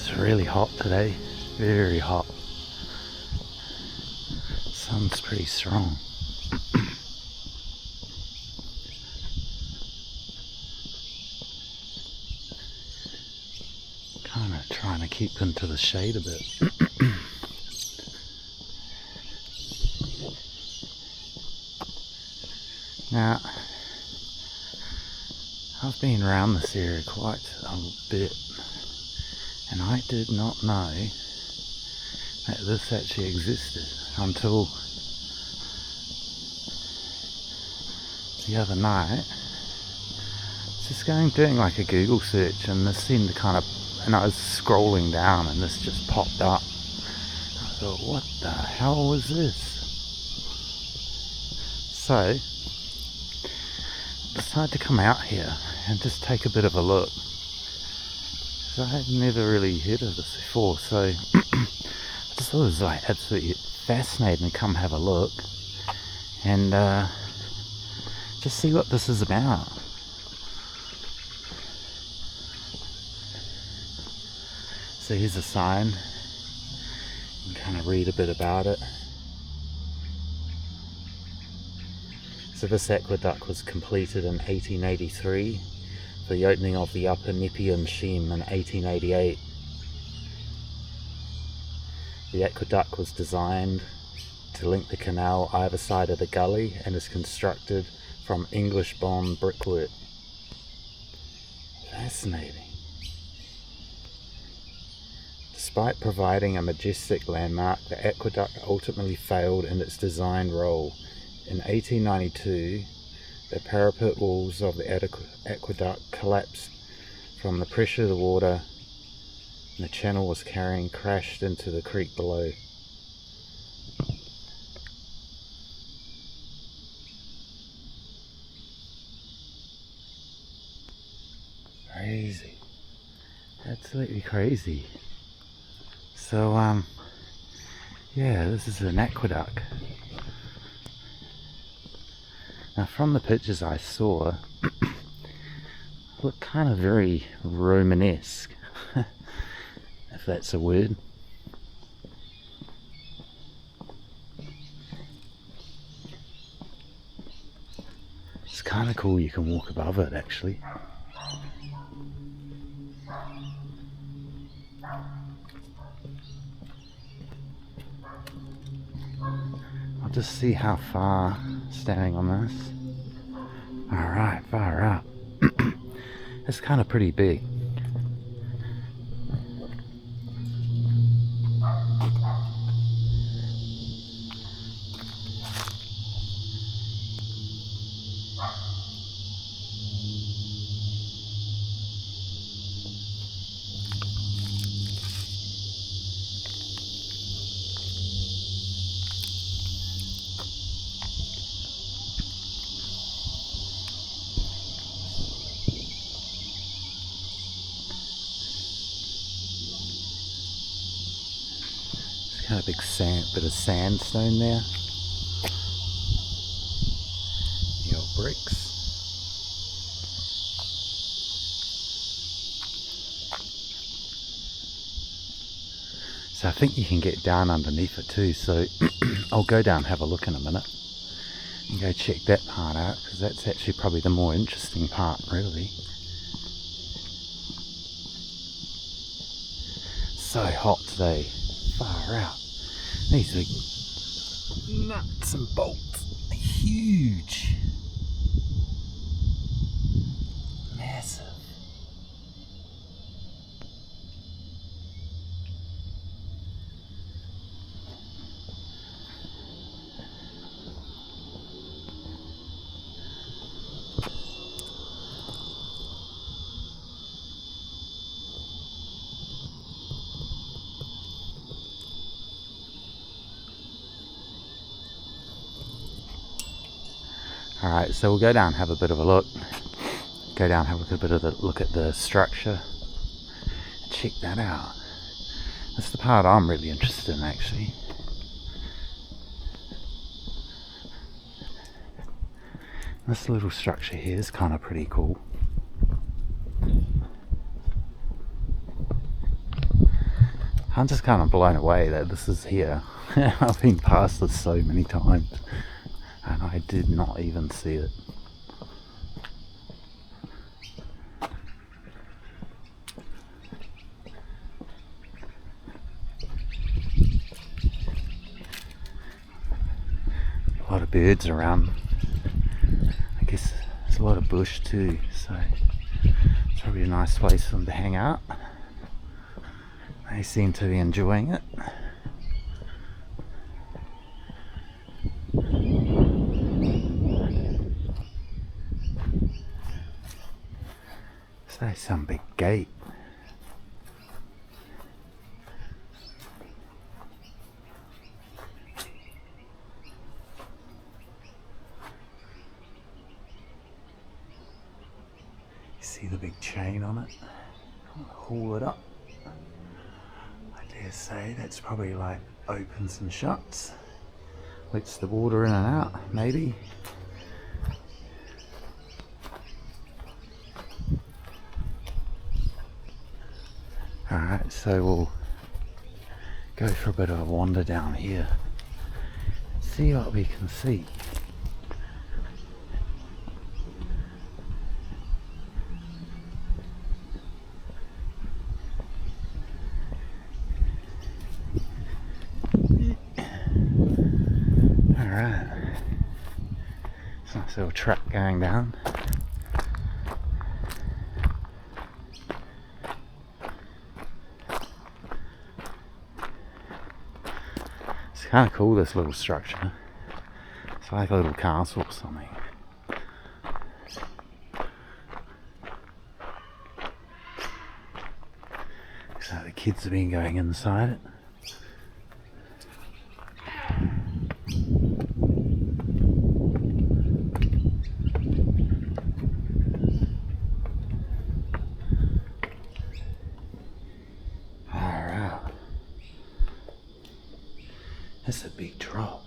It's really hot today, very hot. Sun's pretty strong. Kind of trying to keep into the shade a bit. Now, I've been around this area quite a bit, and I did not know that this actually existed until the other night. Just doing like a Google search, and this seemed to kind of, and I was scrolling down and this just popped up. I thought, what the hell was this? So I decided to come out here and just take a bit of a look. So I had never really heard of this before, so I just thought it was like absolutely fascinating to come have a look and just see what this is about. So here's a sign, you can kind of read a bit about it. So this aqueduct was completed in 1883 for the opening of the Upper Nepean Shem in 1888. The aqueduct was designed to link the canal either side of the gully and is constructed from English bond brickwork. Fascinating. Despite providing a majestic landmark, the aqueduct ultimately failed in its design role. In 1892, the parapet walls of the aqueduct collapsed from the pressure of the water, and the channel was carrying crashed into the creek below. Crazy. Absolutely crazy. So, yeah, this is an aqueduct. Now, from the pictures I saw, look kind of very Romanesque, if that's a word. It's kind of cool, you can walk above it actually. I'll just see how far standing on this. Alright, far up. It's kind of pretty big. Kind of big bit of sandstone there. The old bricks. So I think you can get down underneath it too, so I'll go down and have a look in a minute and go check that part out, because that's actually probably the more interesting part really. So hot today. Far out. These are nuts and bolts. Huge. Massive. Alright, so we'll go down and have a bit of a look. Go down and have a bit of a look at the structure. Check that out. That's the part I'm really interested in actually. This little structure here is kind of pretty cool. I'm just kind of blown away that this is here. I've been past this so many times and I did not even see it. A lot of birds around. I guess there's a lot of bush too, so it's probably a nice place for them to hang out. They seem to be enjoying it. So some big gate. See the big chain on it? Haul it up. I dare say that's probably like opens and shuts. Lets the water in and out, maybe. Alright, so we'll go for a bit of a wander down here. See what we can see. Alright, it's a nice little track going down. It's kind of cool, this little structure. It's like a little castle or something. Looks like the kids have been going inside it. That's a big drop.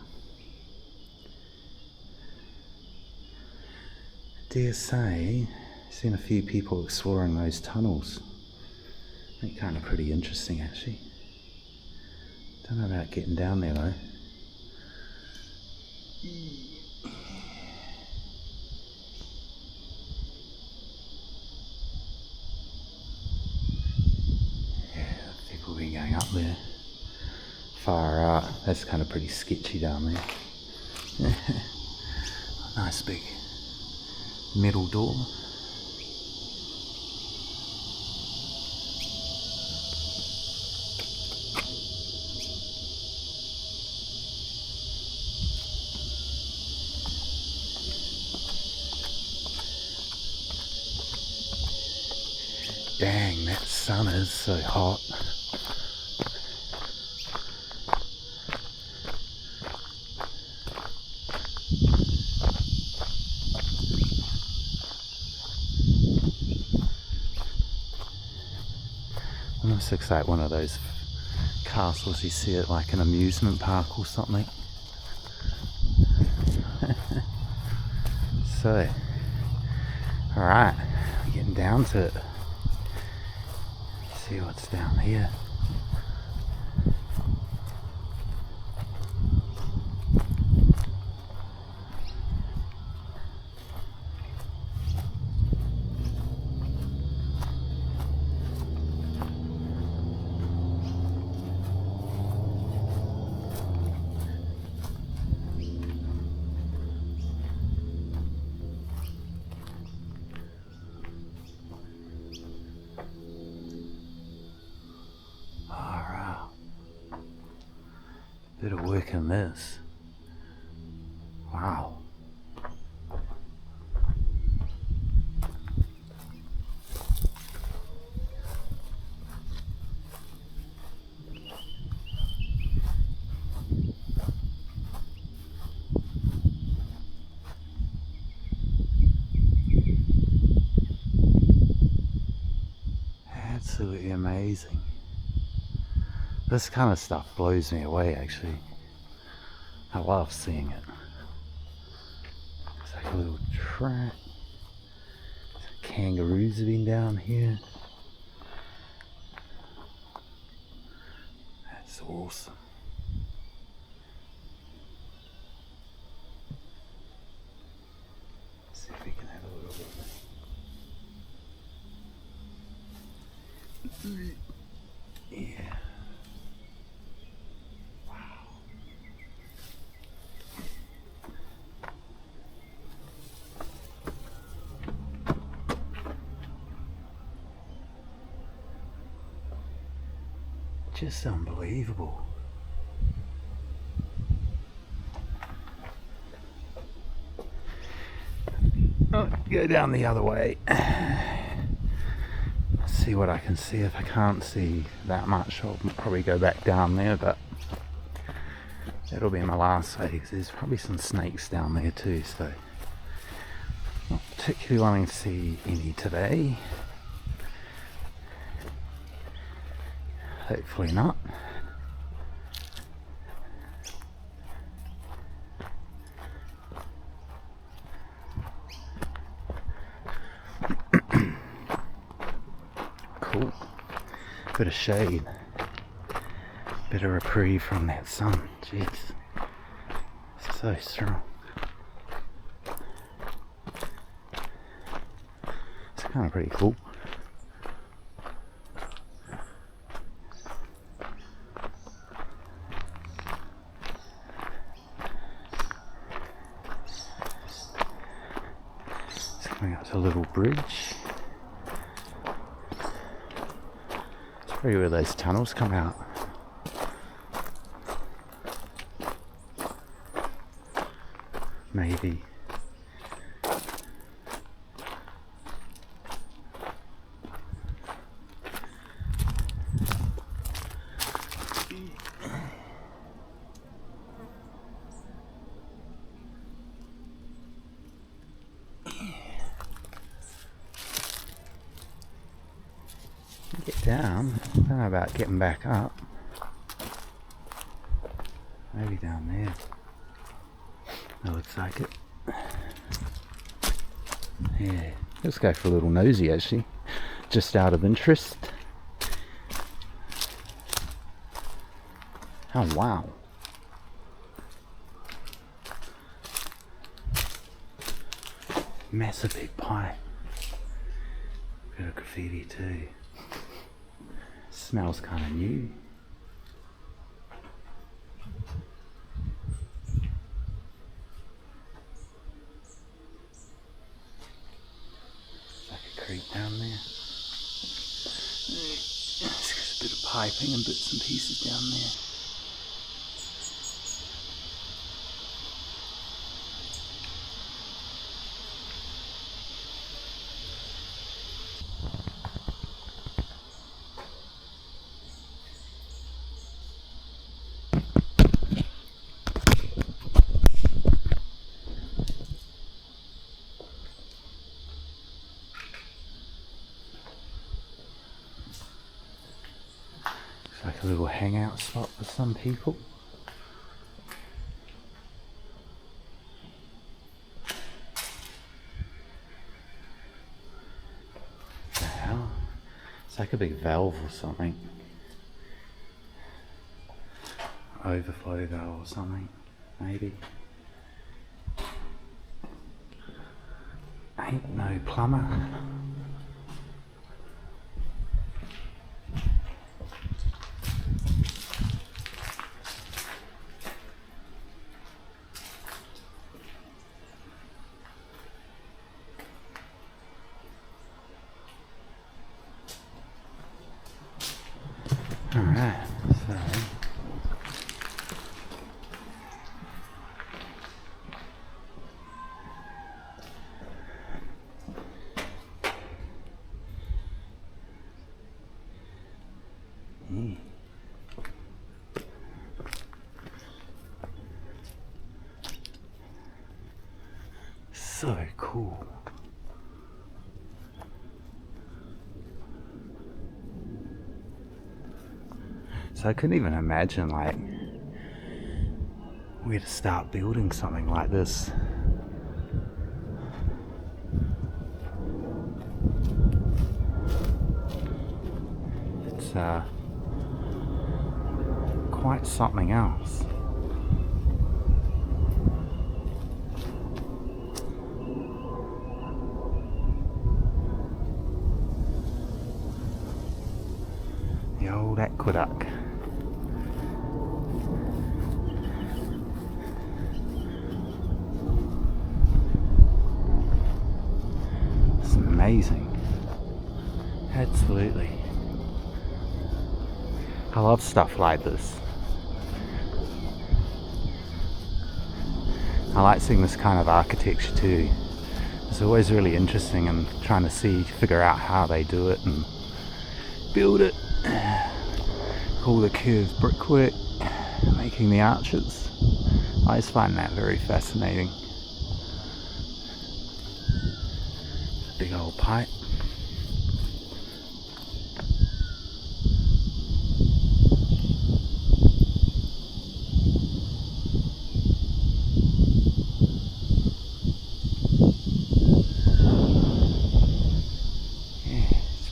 I dare say, I've seen a few people exploring those tunnels. They're kind of pretty interesting actually. Don't know about getting down there though. Yeah, people have been going up there. Far out, that's kind of pretty sketchy down there. Nice big metal door. Dang, that sun is so hot. Almost looks like one of those castles you see at like an amusement park or something. So, alright, we're getting down to it. Let's see what's down here. Bit of work in this. Wow. Absolutely amazing. This kind of stuff blows me away actually. I love seeing it. It's like a little track. Kangaroos have been down here. That's awesome. Let's see if we can have a little bit. Yeah. Wow. Just unbelievable. Oh, go down the other way. See what I can see. If I can't see that much, I'll probably go back down there, but that'll be my last way because there's probably some snakes down there too, so not particularly wanting to see any today. Hopefully not. Cool. Bit of shade. Bit of reprieve from that sun. Jeez. So strong. It's kind of pretty cool. It's coming up to a little bridge. It's probably where those tunnels come out. Maybe. Get down. I don't know about getting back up. Maybe down there. That looks like it. Yeah, let's go for a little nosy actually, just out of interest. Oh wow. Massive big pipe. Bit of graffiti too. Smells kind of new. Creek down there. There's a bit of piping and bits and pieces down there. Like a little hangout spot for some people. What the hell? It's like a big valve or something. Overflow valve or something, maybe. Ain't no plumber. Alright, so so cool. So I couldn't even imagine like where to start building something like this. It's quite something else. The old aqueduct. It's amazing. Absolutely. I love stuff like this. I like seeing this kind of architecture too. It's always really interesting and trying to figure out how they do it and build it. All the curved brickwork, making the arches. I always find that very fascinating. Big old pipe.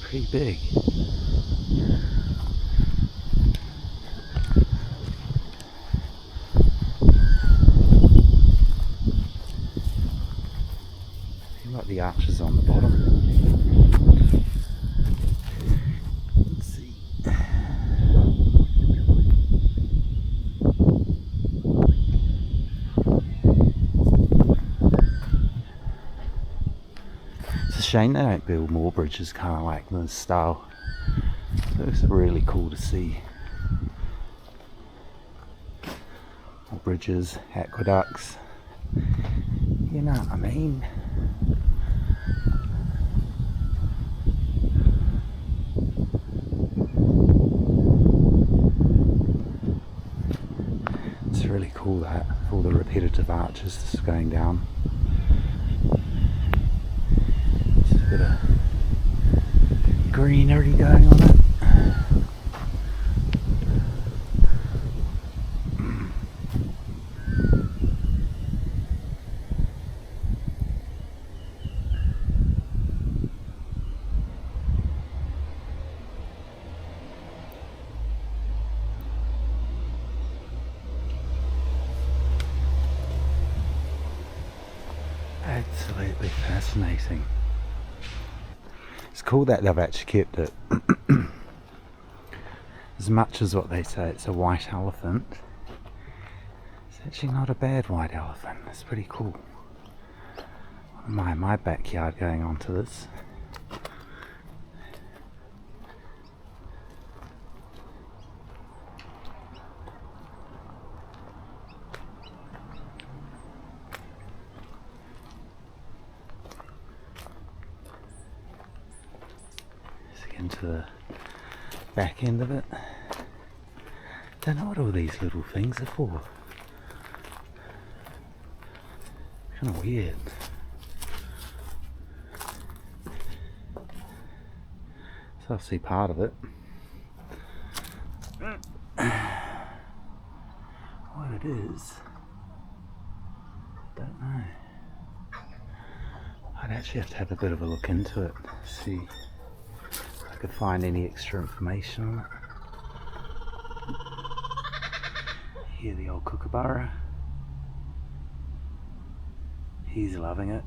Pretty big. Seems like the arches on the bottom. Let's see. It's a shame they don't build more bridges kind of like this style. It looks really cool to see. More bridges, aqueducts. You know what I mean? It's really cool that, all the repetitive arches just going down. Just a bit of greenery going on it. Absolutely fascinating. It's cool that they've actually kept it. As much as what they say it's a white elephant, it's actually not a bad white elephant. It's pretty cool. My backyard going onto this. Into the back end of it. Don't know what all these little things are for. Kind of weird. So I'll see part of it. What it is, don't know. I'd actually have to have a bit of a look into it, see if I could find any extra information on it. Here the old kookaburra. He's loving it.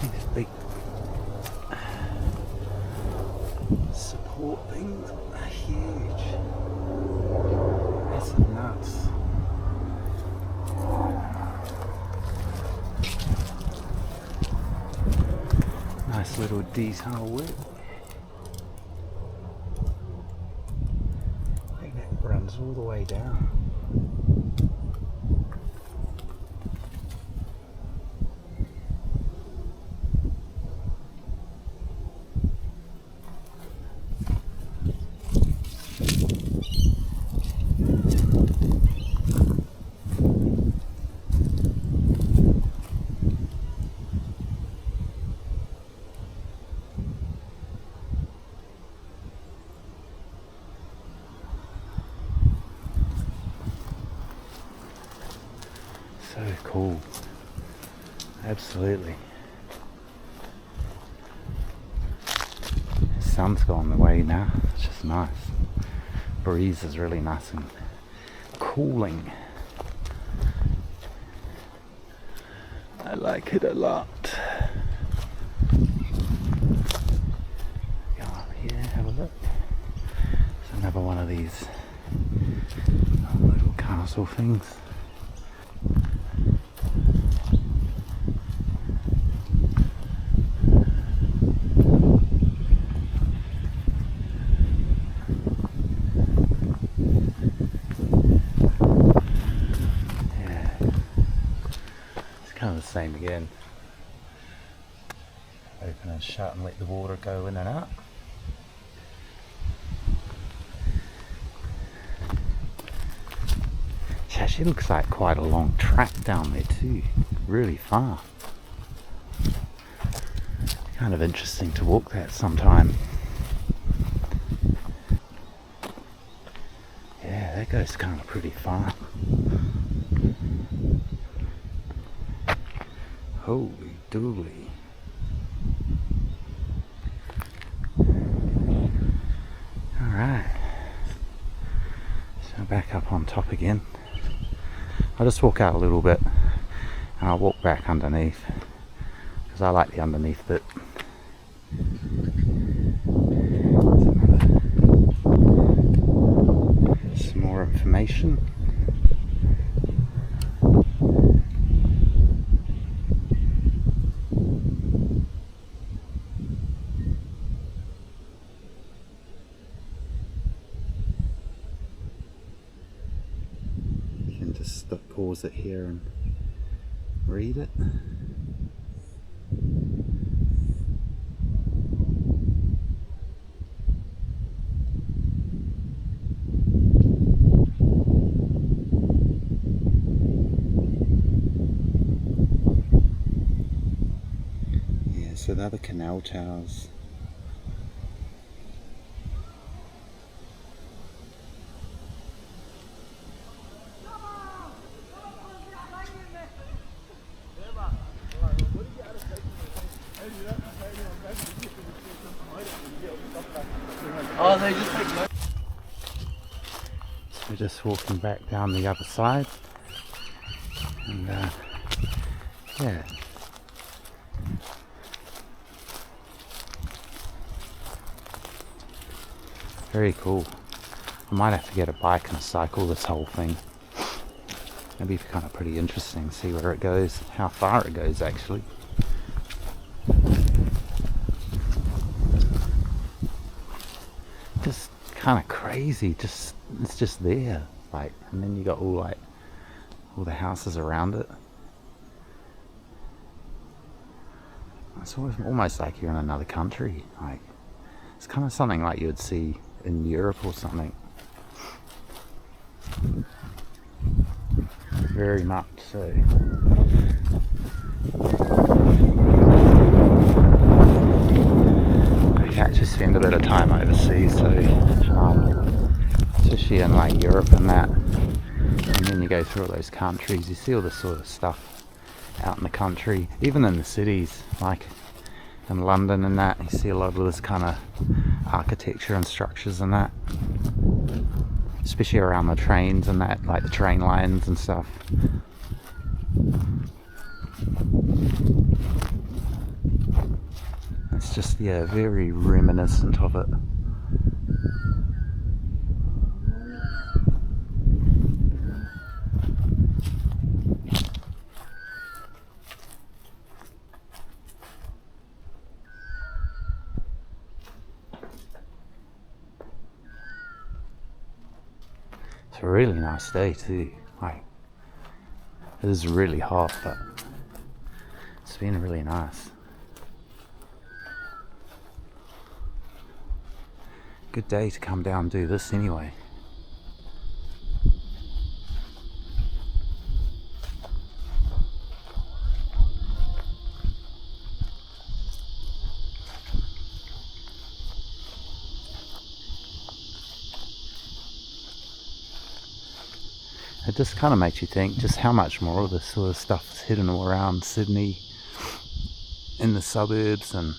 These big support things are huge. That's nuts. Nice little detail work. I think that runs all the way down. So cool. Absolutely. The sun's gone away now. It's just nice. Breeze is really nice and cooling. I like it a lot. Go up here, have a look. It's another one of these little castle things. Kind of the same again. Open and shut and let the water go in and out. It actually looks like quite a long track down there too, really far. Kind of interesting to walk that sometime. Yeah, that goes kind of pretty far. Holy dooly. Alright. So back up on top again. I'll just walk out a little bit and I'll walk back underneath because I like the underneath bit. Some more information. Just pause it here and read it. Yeah, so the other canal towers. Oh, they just take no. So we're just walking back down the other side, and yeah, very cool. I might have to get a bike and cycle this whole thing. It'd be kind of pretty interesting to see where it goes, how far it goes actually. Just kind of crazy, just it's just there, like, and then you got all the houses around it. It's almost like you're in another country. Like, it's kind of something like you would see in Europe or something. Very much so. I actually spend a bit of time overseas, so especially in like Europe and that, and then you go through all those countries, you see all this sort of stuff out in the country, even in the cities, like in London and that, you see a lot of this kind of architecture and structures and that, especially around the trains and that, like the train lines and stuff. It's just, yeah, very reminiscent of it. It's a really nice day too. Like, it is really hot, but it's been really nice. Good day to come down and do this anyway. it just kind of makes you think just how much more of this sort of stuff is hidden all around Sydney, in the suburbs, and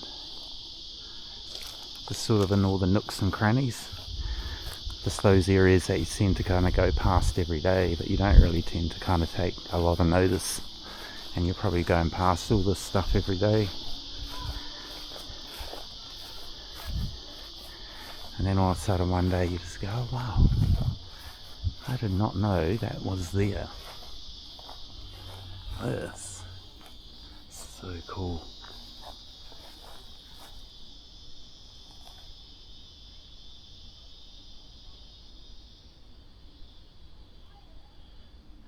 just sort of in all the nooks and crannies. Just those areas that you seem to kind of go past every day, but you don't really tend to kind of take a lot of notice, and you're probably going past all this stuff every day. And then all of a sudden one day you just go, oh wow, I did not know that was there. This is so cool.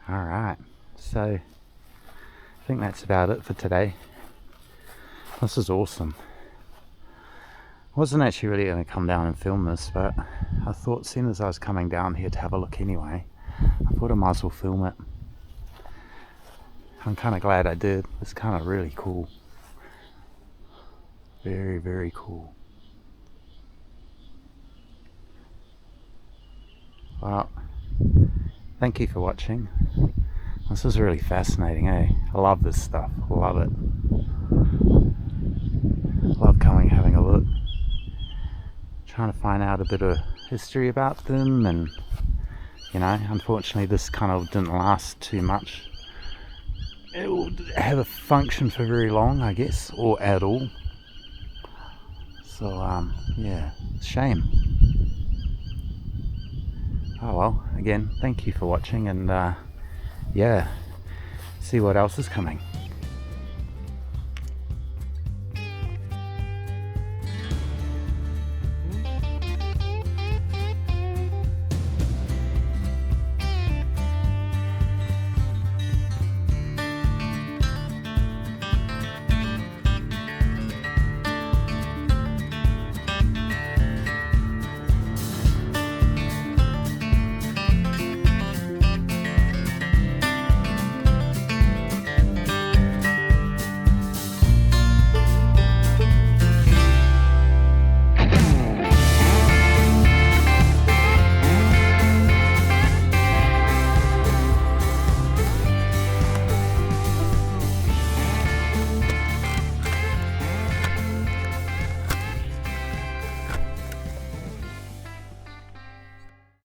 Alright, so I think that's about it for today. This is awesome. I wasn't actually really going to come down and film this, but I thought as soon as I was coming down here to have a look anyway, I thought I might as well film it. I'm kind of glad I did. It's kind of really cool. Very, very cool. Well, thank you for watching. This is really fascinating, eh? I love this stuff. I love it. I love coming and having a look. Trying to find out a bit of history about them, and you know, unfortunately this kind of didn't last too much. It will have a function for very long, I guess, or at all. So yeah, shame. Oh well, again, thank you for watching, and yeah, see what else is coming.